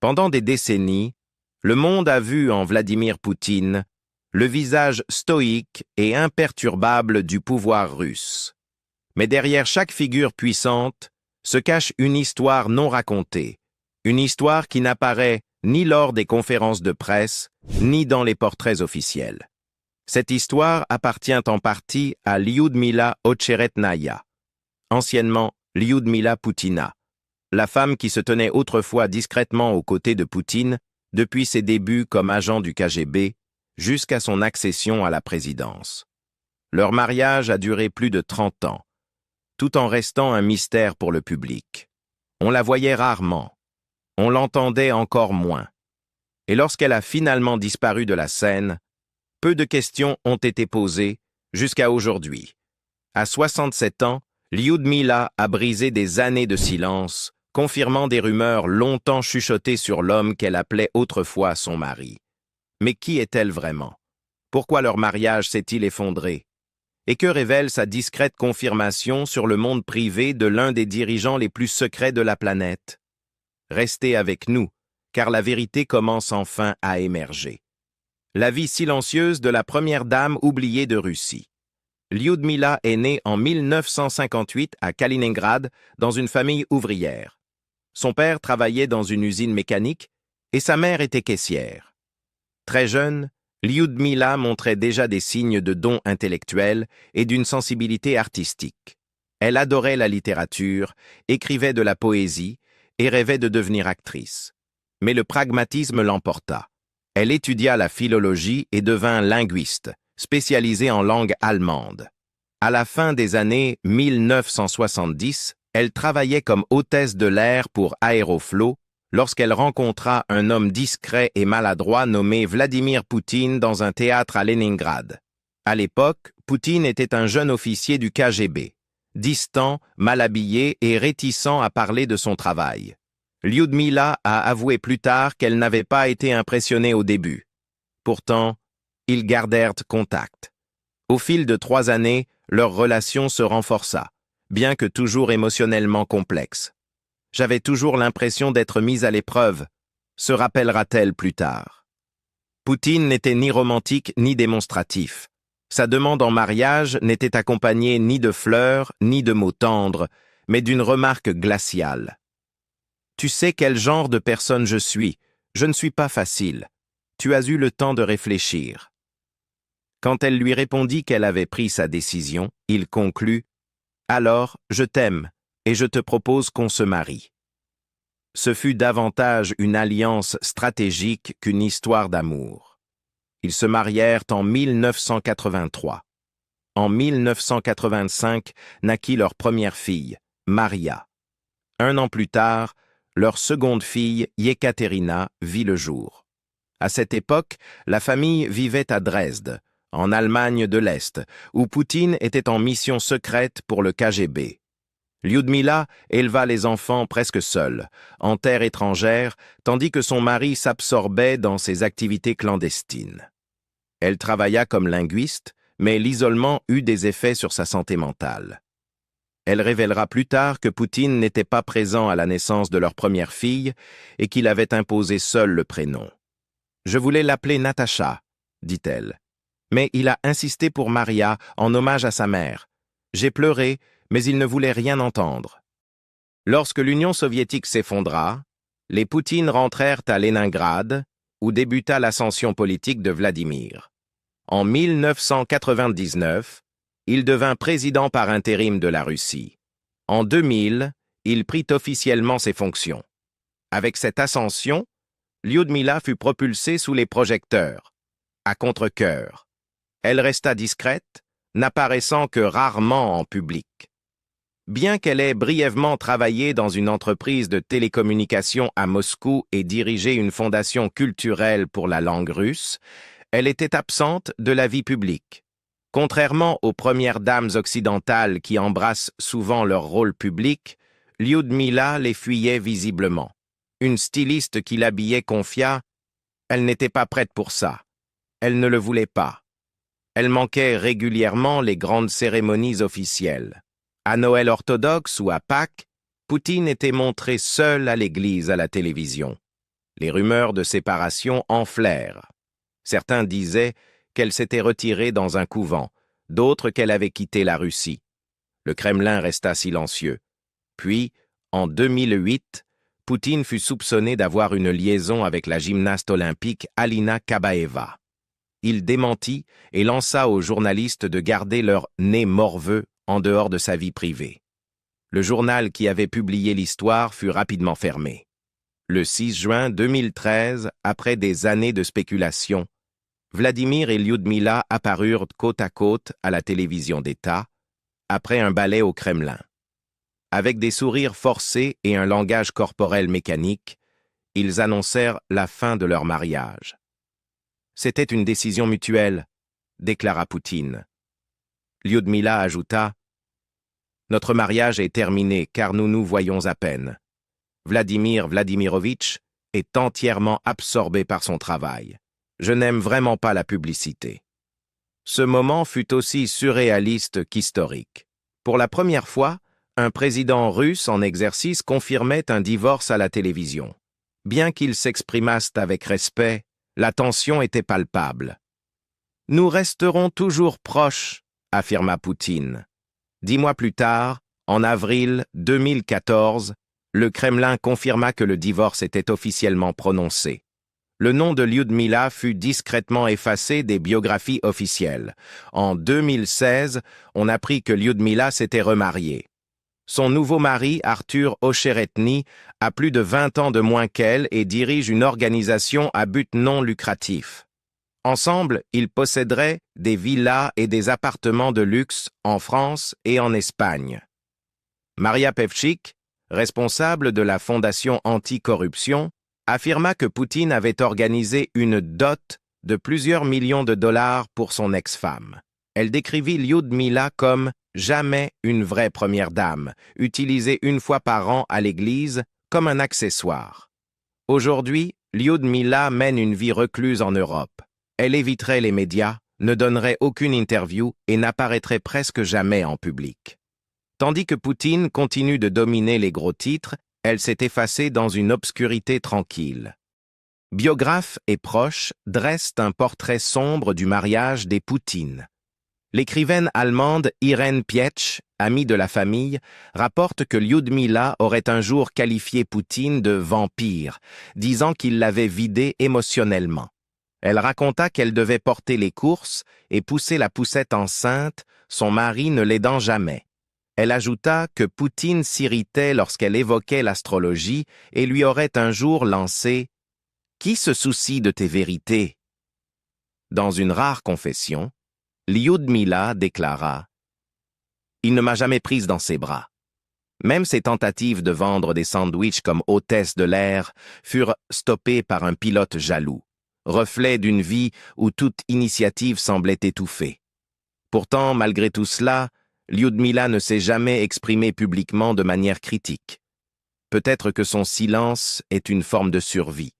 Pendant des décennies, le monde a vu en Vladimir Poutine le visage stoïque et imperturbable du pouvoir russe. Mais derrière chaque figure puissante se cache une histoire non racontée, une histoire qui n'apparaît ni lors des conférences de presse, ni dans les portraits officiels. Cette histoire appartient en partie à Lyudmila Ocheretnaya, anciennement Lyudmila Poutina, la femme qui se tenait autrefois discrètement aux côtés de Poutine depuis ses débuts comme agent du KGB jusqu'à son accession à la présidence. Leur mariage a duré plus de 30 ans, tout en restant un mystère pour le public. On la voyait rarement, on l'entendait encore moins. Et lorsqu'elle a finalement disparu de la scène, peu de questions ont été posées jusqu'à aujourd'hui. À 67 ans, Lyudmila a brisé des années de silence, confirmant des rumeurs longtemps chuchotées sur l'homme qu'elle appelait autrefois son mari. Mais qui est-elle vraiment? Pourquoi leur mariage s'est-il effondré? Et que révèle sa discrète confirmation sur le monde privé de l'un des dirigeants les plus secrets de la planète? Restez avec nous, car la vérité commence enfin à émerger. La vie silencieuse de la première dame oubliée de Russie. Lyudmila est née en 1958 à Kaliningrad dans une famille ouvrière. Son père travaillait dans une usine mécanique et sa mère était caissière. Très jeune, Lyudmila montrait déjà des signes de dons intellectuels et d'une sensibilité artistique. Elle adorait la littérature, écrivait de la poésie et rêvait de devenir actrice. Mais le pragmatisme l'emporta. Elle étudia la philologie et devint linguiste, spécialisée en langue allemande. À la fin des années 1970, elle travaillait comme hôtesse de l'air pour Aeroflot lorsqu'elle rencontra un homme discret et maladroit nommé Vladimir Poutine dans un théâtre à Leningrad. À l'époque, Poutine était un jeune officier du KGB, distant, mal habillé et réticent à parler de son travail. Lyudmila a avoué plus tard qu'elle n'avait pas été impressionnée au début. Pourtant, ils gardèrent contact. Au fil de 3 années, leur relation se renforça, bien que toujours émotionnellement complexe. J'avais toujours l'impression d'être mise à l'épreuve, se rappellera-t-elle plus tard. Poutine n'était ni romantique ni démonstratif. Sa demande en mariage n'était accompagnée ni de fleurs, ni de mots tendres, mais d'une remarque glaciale. « Tu sais quel genre de personne je ne suis pas facile. Tu as eu le temps de réfléchir. » Quand elle lui répondit qu'elle avait pris sa décision, il conclut « Alors, je t'aime, et je te propose qu'on se marie. » Ce fut davantage une alliance stratégique qu'une histoire d'amour. Ils se marièrent en 1983. En 1985 naquit leur première fille, Maria. 1 an plus tard, leur seconde fille, Yekaterina, vit le jour. À cette époque, la famille vivait à Dresde, en Allemagne de l'Est, où Poutine était en mission secrète pour le KGB. Lyudmila éleva les enfants presque seule, en terre étrangère, tandis que son mari s'absorbait dans ses activités clandestines. Elle travailla comme linguiste, mais l'isolement eut des effets sur sa santé mentale. Elle révélera plus tard que Poutine n'était pas présent à la naissance de leur première fille et qu'il avait imposé seul le prénom. « Je voulais l'appeler Natacha », dit-elle. Mais il a insisté pour Maria en hommage à sa mère. J'ai pleuré, mais il ne voulait rien entendre. Lorsque l'Union soviétique s'effondra, les Poutines rentrèrent à Leningrad, où débuta l'ascension politique de Vladimir. En 1999, il devint président par intérim de la Russie. En 2000, il prit officiellement ses fonctions. Avec cette ascension, Lyudmila fut propulsée sous les projecteurs, à contre-cœur. Elle resta discrète, n'apparaissant que rarement en public. Bien qu'elle ait brièvement travaillé dans une entreprise de télécommunications à Moscou et dirigé une fondation culturelle pour la langue russe, elle était absente de la vie publique. Contrairement aux premières dames occidentales qui embrassent souvent leur rôle public, Lyudmila les fuyait visiblement. Une styliste qui l'habillait confia « Elle n'était pas prête pour ça. Elle ne le voulait pas. » Elle manquait régulièrement les grandes cérémonies officielles. À Noël orthodoxe ou à Pâques, Poutine était montré seul à l'église à la télévision. Les rumeurs de séparation enflèrent. Certains disaient qu'elle s'était retirée dans un couvent, d'autres qu'elle avait quitté la Russie. Le Kremlin resta silencieux. Puis, en 2008, Poutine fut soupçonné d'avoir une liaison avec la gymnaste olympique Alina Kabaeva. Il démentit et lança aux journalistes de garder leur nez morveux en dehors de sa vie privée. Le journal qui avait publié l'histoire fut rapidement fermé. Le 6 juin 2013, après des années de spéculation, Vladimir et Lyudmila apparurent côte à côte à la télévision d'État, après un ballet au Kremlin. Avec des sourires forcés et un langage corporel mécanique, ils annoncèrent la fin de leur mariage. C'était une décision mutuelle, déclara Poutine. Lyudmila ajouta « Notre mariage est terminé car nous nous voyons à peine. Vladimir Vladimirovitch est entièrement absorbé par son travail. Je n'aime vraiment pas la publicité. » Ce moment fut aussi surréaliste qu'historique. Pour la première fois, un président russe en exercice confirmait un divorce à la télévision. Bien qu'ils s'exprimassent avec respect, la tension était palpable. « Nous resterons toujours proches », affirma Poutine. 10 mois plus tard, en avril 2014, le Kremlin confirma que le divorce était officiellement prononcé. Le nom de Lyudmila fut discrètement effacé des biographies officielles. En 2016, on apprit que Lyudmila s'était remariée. Son nouveau mari, Arthur Ocheretny, a plus de 20 ans de moins qu'elle et dirige une organisation à but non lucratif. Ensemble, ils posséderaient des villas et des appartements de luxe en France et en Espagne. Maria Pevchik, responsable de la Fondation anticorruption, affirma que Poutine avait organisé une dot de plusieurs millions de dollars pour son ex-femme. Elle décrivit Lyudmila comme « jamais une vraie première dame, utilisée une fois par an à l'église comme un accessoire ». Aujourd'hui, Lyudmila mène une vie recluse en Europe. Elle éviterait les médias, ne donnerait aucune interview et n'apparaîtrait presque jamais en public. Tandis que Poutine continue de dominer les gros titres, elle s'est effacée dans une obscurité tranquille. Biographes et proches dressent un portrait sombre du mariage des Poutines. L'écrivaine allemande Irène Pietsch, amie de la famille, rapporte que Lyudmila aurait un jour qualifié Poutine de vampire, disant qu'il l'avait vidé émotionnellement. Elle raconta qu'elle devait porter les courses et pousser la poussette enceinte, son mari ne l'aidant jamais. Elle ajouta que Poutine s'irritait lorsqu'elle évoquait l'astrologie et lui aurait un jour lancé « Qui se soucie de tes vérités ?» Dans une rare confession, Lyudmila déclara « Il ne m'a jamais prise dans ses bras. » Même ses tentatives de vendre des sandwichs comme hôtesse de l'air furent stoppées par un pilote jaloux, reflet d'une vie où toute initiative semblait étouffée. Pourtant, malgré tout cela, Lyudmila ne s'est jamais exprimée publiquement de manière critique. Peut-être que son silence est une forme de survie.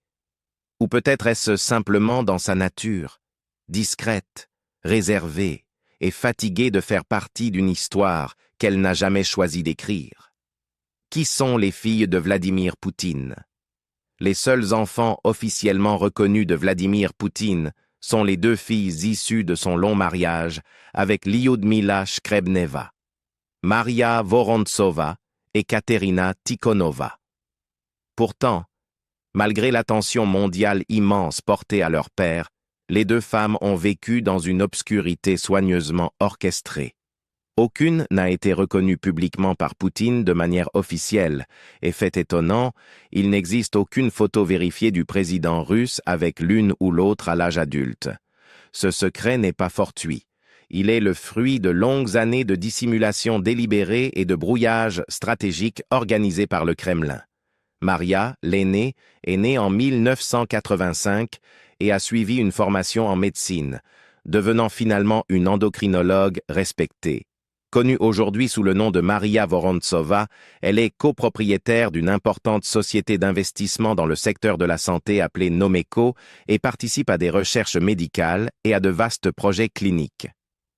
Ou peut-être est-ce simplement dans sa nature, discrète, réservée et fatiguée de faire partie d'une histoire qu'elle n'a jamais choisi d'écrire. Qui sont les filles de Vladimir Poutine? Les seuls enfants officiellement reconnus de Vladimir Poutine sont les 2 filles issues de son long mariage avec Lyudmila Shkrebneva, Maria Vorontsova et Katerina Tikhonova. Pourtant, malgré l'attention mondiale immense portée à leur père, les 2 femmes ont vécu dans une obscurité soigneusement orchestrée. Aucune n'a été reconnue publiquement par Poutine de manière officielle, et fait étonnant, il n'existe aucune photo vérifiée du président russe avec l'une ou l'autre à l'âge adulte. Ce secret n'est pas fortuit. Il est le fruit de longues années de dissimulation délibérée et de brouillage stratégique organisé par le Kremlin. Maria, l'aînée, est née en 1985 et a suivi une formation en médecine, devenant finalement une endocrinologue respectée. Connue aujourd'hui sous le nom de Maria Vorontsova, elle est copropriétaire d'une importante société d'investissement dans le secteur de la santé appelée Nomeco et participe à des recherches médicales et à de vastes projets cliniques.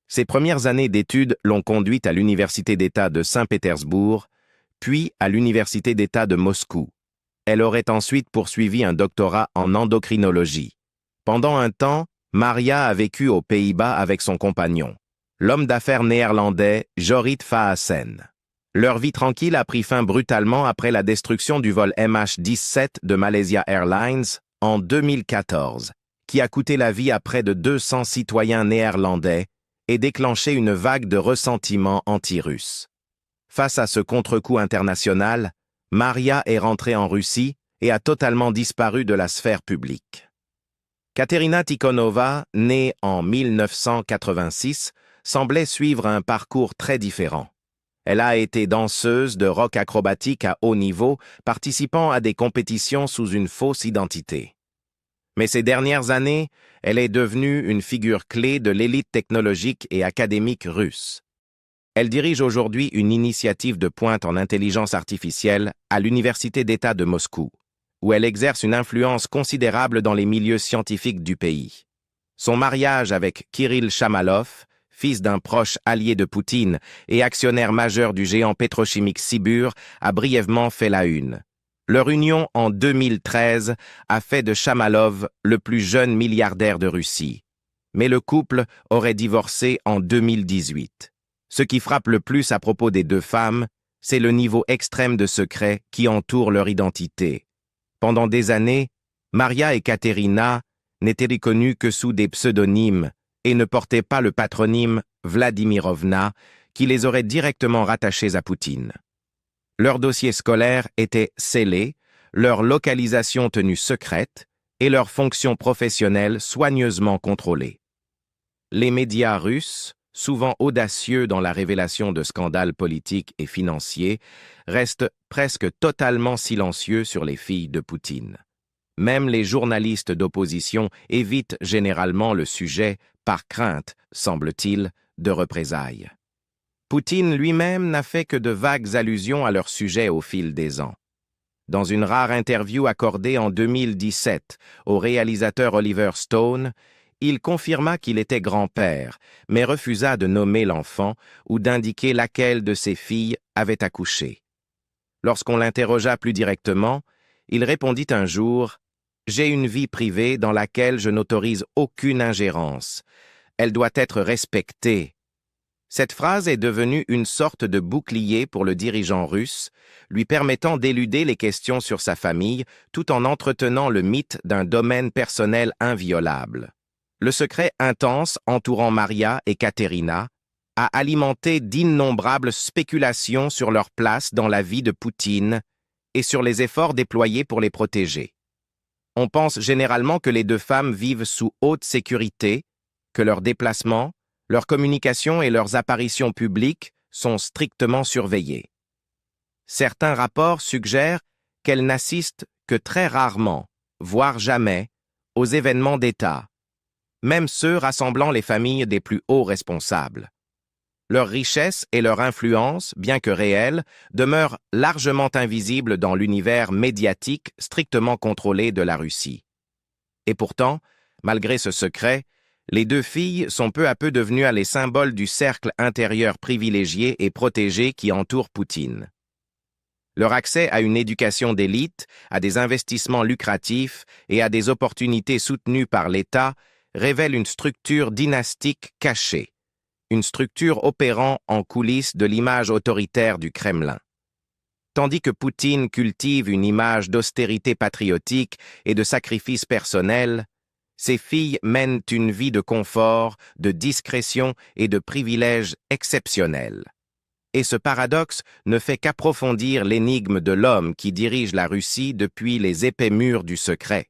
Ses premières années d'études l'ont conduite à l'Université d'État de Saint-Pétersbourg, puis à l'Université d'État de Moscou. elle aurait ensuite poursuivi un doctorat en endocrinologie. Pendant un temps, Maria a vécu aux Pays-Bas avec son compagnon, l'homme d'affaires néerlandais Jorrit Vaassen. Leur vie tranquille a pris fin brutalement après la destruction du vol MH17 de Malaysia Airlines en 2014, qui a coûté la vie à près de 200 citoyens néerlandais et déclenché une vague de ressentiment anti-russe. Face à ce contre-coup international, Maria est rentrée en Russie et a totalement disparu de la sphère publique. Katerina Tikhonova, née en 1986, semblait suivre un parcours très différent. Elle a été danseuse de rock acrobatique à haut niveau, participant à des compétitions sous une fausse identité. Mais ces dernières années, elle est devenue une figure clé de l'élite technologique et académique russe. Elle dirige aujourd'hui une initiative de pointe en intelligence artificielle à l'Université d'État de Moscou, où elle exerce une influence considérable dans les milieux scientifiques du pays. Son mariage avec Kirill Shamalov, fils d'un proche allié de Poutine et actionnaire majeur du géant pétrochimique Sibur, a brièvement fait la une. Leur union en 2013 a fait de Shamalov le plus jeune milliardaire de Russie. Mais le couple aurait divorcé en 2018. Ce qui frappe le plus à propos des deux femmes, c'est le niveau extrême de secret qui entoure leur identité. Pendant des années, Maria et Katerina n'étaient reconnues que sous des pseudonymes et ne portaient pas le patronyme Vladimirovna qui les aurait directement rattachées à Poutine. Leur dossier scolaire était scellé, leur localisation tenue secrète et leurs fonctions professionnelles soigneusement contrôlées. Les médias russes, souvent audacieux dans la révélation de scandales politiques et financiers, restent presque totalement silencieux sur les filles de Poutine. Même les journalistes d'opposition évitent généralement le sujet par crainte, semble-t-il, de représailles. Poutine lui-même n'a fait que de vagues allusions à leur sujet au fil des ans. Dans une rare interview accordée en 2017 au réalisateur Oliver Stone, il confirma qu'il était grand-père, mais refusa de nommer l'enfant ou d'indiquer laquelle de ses filles avait accouché. Lorsqu'on l'interrogea plus directement, il répondit un jour « J'ai une vie privée dans laquelle je n'autorise aucune ingérence. Elle doit être respectée. » Cette phrase est devenue une sorte de bouclier pour le dirigeant russe, lui permettant d'éluder les questions sur sa famille tout en entretenant le mythe d'un domaine personnel inviolable. Le secret intense entourant Maria et Katerina a alimenté d'innombrables spéculations sur leur place dans la vie de Poutine et sur les efforts déployés pour les protéger. On pense généralement que les deux femmes vivent sous haute sécurité, que leurs déplacements, leurs communications et leurs apparitions publiques sont strictement surveillées. Certains rapports suggèrent qu'elles n'assistent que très rarement, voire jamais, aux événements d'État, même ceux rassemblant les familles des plus hauts responsables. Leur richesse et leur influence, bien que réelles, demeurent largement invisibles dans l'univers médiatique strictement contrôlé de la Russie. Et pourtant, malgré ce secret, les deux filles sont peu à peu devenues les symboles du cercle intérieur privilégié et protégé qui entoure Poutine. Leur accès à une éducation d'élite, à des investissements lucratifs et à des opportunités soutenues par l'État révèle une structure dynastique cachée, une structure opérant en coulisses de l'image autoritaire du Kremlin. Tandis que Poutine cultive une image d'austérité patriotique et de sacrifice personnel, ces filles mènent une vie de confort, de discrétion et de privilèges exceptionnels. Et ce paradoxe ne fait qu'approfondir l'énigme de l'homme qui dirige la Russie depuis les épais murs du secret,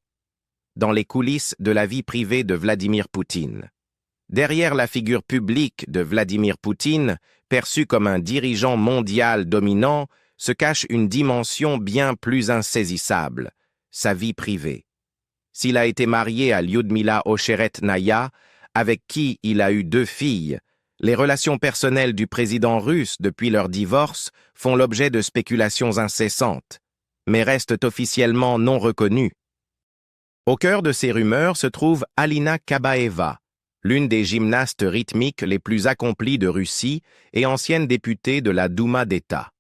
dans les coulisses de la vie privée de Vladimir Poutine. Derrière la figure publique de Vladimir Poutine, perçu comme un dirigeant mondial dominant, se cache une dimension bien plus insaisissable, sa vie privée. S'il a été marié à Lyudmila Ocheretnaya, avec qui il a eu 2 filles, les relations personnelles du président russe depuis leur divorce font l'objet de spéculations incessantes, mais restent officiellement non reconnues. Au cœur de ces rumeurs se trouve Alina Kabaeva, l'une des gymnastes rythmiques les plus accomplies de Russie et ancienne députée de la Douma d'État.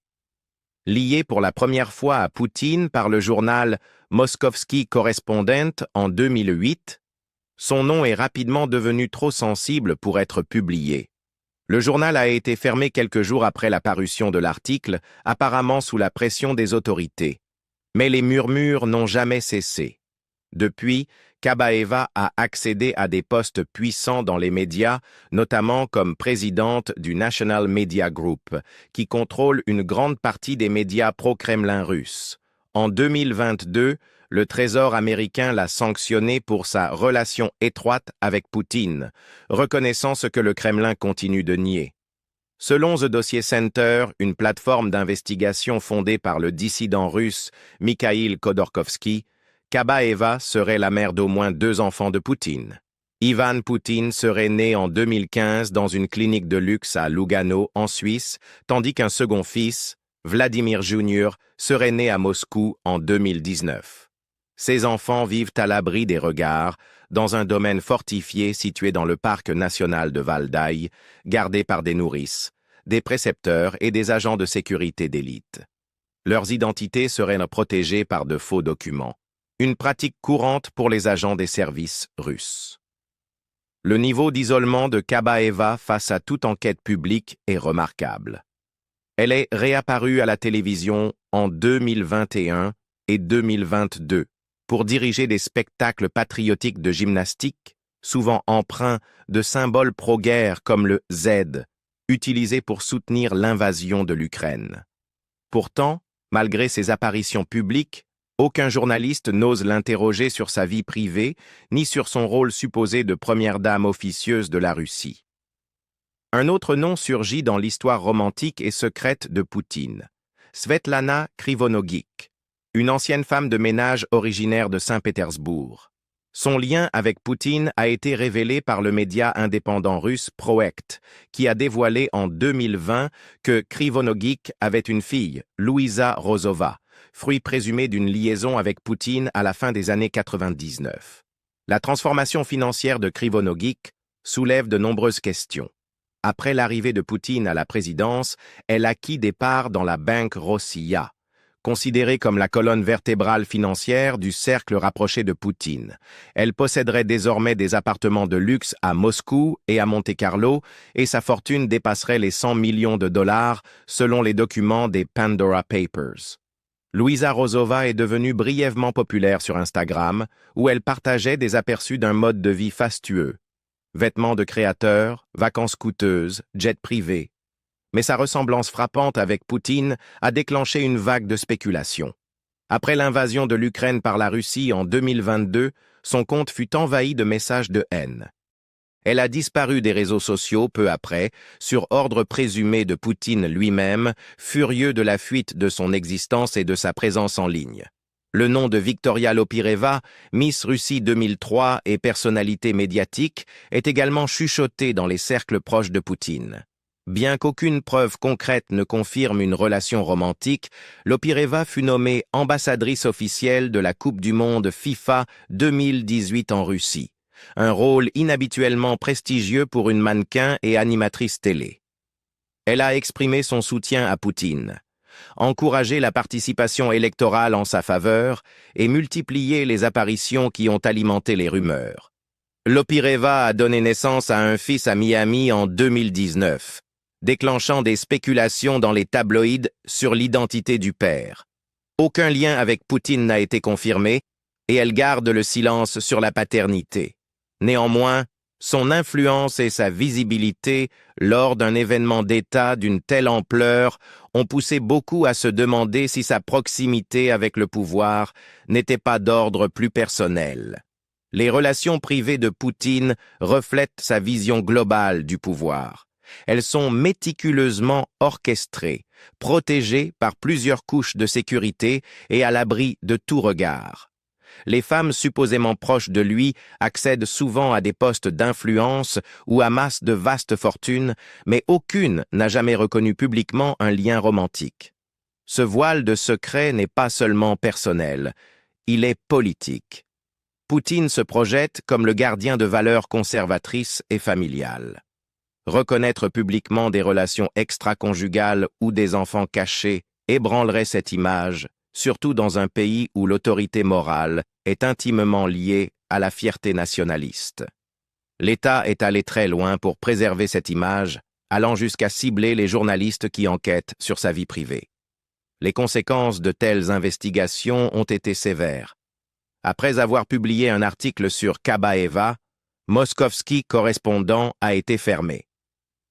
Lié pour la première fois à Poutine par le journal Moskovski Correspondent en 2008, son nom est rapidement devenu trop sensible pour être publié. Le journal a été fermé quelques jours après la parution de l'article, apparemment sous la pression des autorités. Mais les murmures n'ont jamais cessé. Depuis, Kabaeva a accédé à des postes puissants dans les médias, notamment comme présidente du National Media Group, qui contrôle une grande partie des médias pro-Kremlin russes. En 2022, le Trésor américain l'a sanctionné pour sa relation étroite avec Poutine, reconnaissant ce que le Kremlin continue de nier. Selon The Dossier Center, une plateforme d'investigation fondée par le dissident russe Mikhail Khodorkovsky, Kabaeva serait la mère d'au moins 2 enfants de Poutine. Ivan Poutine serait né en 2015 dans une clinique de luxe à Lugano, en Suisse, tandis qu'un second fils, Vladimir Jr., serait né à Moscou en 2019. Ces enfants vivent à l'abri des regards, dans un domaine fortifié situé dans le parc national de Valdai, gardé par des nourrices, des précepteurs et des agents de sécurité d'élite. Leurs identités seraient protégées par de faux documents, une pratique courante pour les agents des services russes. Le niveau d'isolement de Kabaeva face à toute enquête publique est remarquable. Elle est réapparue à la télévision en 2021 et 2022 pour diriger des spectacles patriotiques de gymnastique, souvent empreints de symboles pro-guerre comme le Z, utilisé pour soutenir l'invasion de l'Ukraine. Pourtant, malgré ses apparitions publiques, aucun journaliste n'ose l'interroger sur sa vie privée, ni sur son rôle supposé de première dame officieuse de la Russie. Un autre nom surgit dans l'histoire romantique et secrète de Poutine, Svetlana Krivonogik, une ancienne femme de ménage originaire de Saint-Pétersbourg. Son lien avec Poutine a été révélé par le média indépendant russe Proekt, qui a dévoilé en 2020 que Krivonogik avait une fille, Louisa Rozova, fruit présumé d'une liaison avec Poutine à la fin des années 99. La transformation financière de Krivonogik soulève de nombreuses questions. Après l'arrivée de Poutine à la présidence, elle acquit des parts dans la Banque Rossiya, considérée comme la colonne vertébrale financière du cercle rapproché de Poutine. Elle posséderait désormais des appartements de luxe à Moscou et à Monte-Carlo, et sa fortune dépasserait les 100 millions de dollars selon les documents des Pandora Papers. Louisa Rozova est devenue brièvement populaire sur Instagram, où elle partageait des aperçus d'un mode de vie fastueux. Vêtements de créateurs, vacances coûteuses, jets privés. Mais sa ressemblance frappante avec Poutine a déclenché une vague de spéculation. Après l'invasion de l'Ukraine par la Russie en 2022, son compte fut envahi de messages de haine. Elle a disparu des réseaux sociaux peu après, sur ordre présumé de Poutine lui-même, furieux de la fuite de son existence et de sa présence en ligne. Le nom de Victoria Lopireva, Miss Russie 2003 et personnalité médiatique, est également chuchoté dans les cercles proches de Poutine. Bien qu'aucune preuve concrète ne confirme une relation romantique, Lopireva fut nommée ambassadrice officielle de la Coupe du Monde FIFA 2018 en Russie. Un rôle inhabituellement prestigieux pour une mannequin et animatrice télé. Elle a exprimé son soutien à Poutine, encouragé la participation électorale en sa faveur et multiplié les apparitions qui ont alimenté les rumeurs. Lopireva a donné naissance à un fils à Miami en 2019, déclenchant des spéculations dans les tabloïds sur l'identité du père. Aucun lien avec Poutine n'a été confirmé et elle garde le silence sur la paternité. Néanmoins, son influence et sa visibilité lors d'un événement d'État d'une telle ampleur ont poussé beaucoup à se demander si sa proximité avec le pouvoir n'était pas d'ordre plus personnel. Les relations privées de Poutine reflètent sa vision globale du pouvoir. Elles sont méticuleusement orchestrées, protégées par plusieurs couches de sécurité et à l'abri de tout regard. Les femmes supposément proches de lui accèdent souvent à des postes d'influence ou amassent de vastes fortunes, mais aucune n'a jamais reconnu publiquement un lien romantique. Ce voile de secret n'est pas seulement personnel, il est politique. Poutine se projette comme le gardien de valeurs conservatrices et familiales. Reconnaître publiquement des relations extra-conjugales ou des enfants cachés ébranlerait cette image, surtout dans un pays où l'autorité morale est intimement liée à la fierté nationaliste. L'État est allé très loin pour préserver cette image, allant jusqu'à cibler les journalistes qui enquêtent sur sa vie privée. Les conséquences de telles investigations ont été sévères. Après avoir publié un article sur Kabaeva, Moskovski correspondant a été fermé.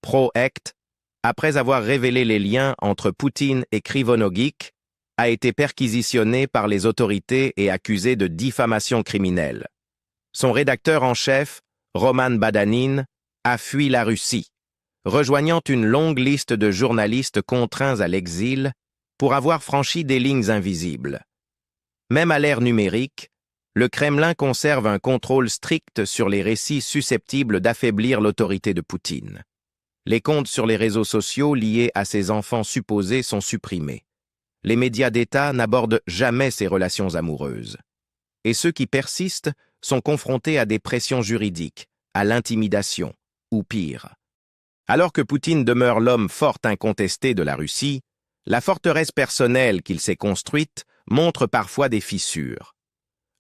Proect, après avoir révélé les liens entre Poutine et Krivonogik, a été perquisitionné par les autorités et accusé de diffamation criminelle. Son rédacteur en chef, Roman Badanin, a fui la Russie, rejoignant une longue liste de journalistes contraints à l'exil pour avoir franchi des lignes invisibles. Même à l'ère numérique, le Kremlin conserve un contrôle strict sur les récits susceptibles d'affaiblir l'autorité de Poutine. Les comptes sur les réseaux sociaux liés à ses enfants supposés sont supprimés. Les médias d'État n'abordent jamais ces relations amoureuses. Et ceux qui persistent sont confrontés à des pressions juridiques, à l'intimidation, ou pire. Alors que Poutine demeure l'homme fort incontesté de la Russie, la forteresse personnelle qu'il s'est construite montre parfois des fissures.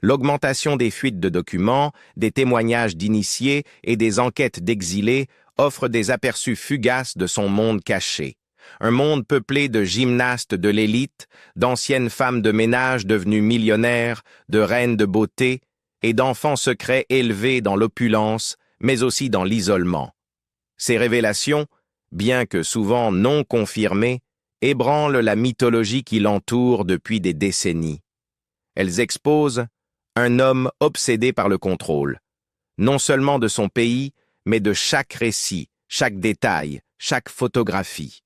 L'augmentation des fuites de documents, des témoignages d'initiés et des enquêtes d'exilés offre des aperçus fugaces de son monde caché. Un monde peuplé de gymnastes de l'élite, d'anciennes femmes de ménage devenues millionnaires, de reines de beauté et d'enfants secrets élevés dans l'opulence, mais aussi dans l'isolement. Ces révélations, bien que souvent non confirmées, ébranlent la mythologie qui l'entoure depuis des décennies. Elles exposent un homme obsédé par le contrôle, non seulement de son pays, mais de chaque récit, chaque détail, chaque photographie.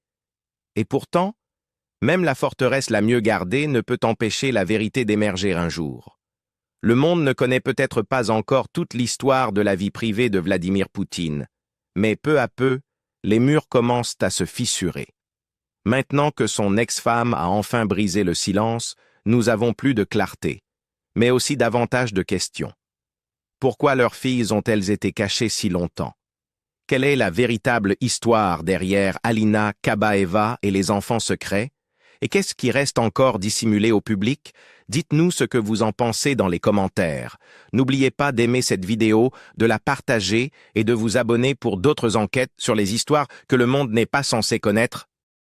Et pourtant, même la forteresse la mieux gardée ne peut empêcher la vérité d'émerger un jour. Le monde ne connaît peut-être pas encore toute l'histoire de la vie privée de Vladimir Poutine, mais peu à peu, les murs commencent à se fissurer. Maintenant que son ex-femme a enfin brisé le silence, nous avons plus de clarté, mais aussi davantage de questions. Pourquoi leurs filles ont-elles été cachées si longtemps? Quelle est la véritable histoire derrière Alina Kabaeva et les enfants secrets? Et qu'est-ce qui reste encore dissimulé au public? Dites-nous ce que vous en pensez dans les commentaires. N'oubliez pas d'aimer cette vidéo, de la partager et de vous abonner pour d'autres enquêtes sur les histoires que le monde n'est pas censé connaître.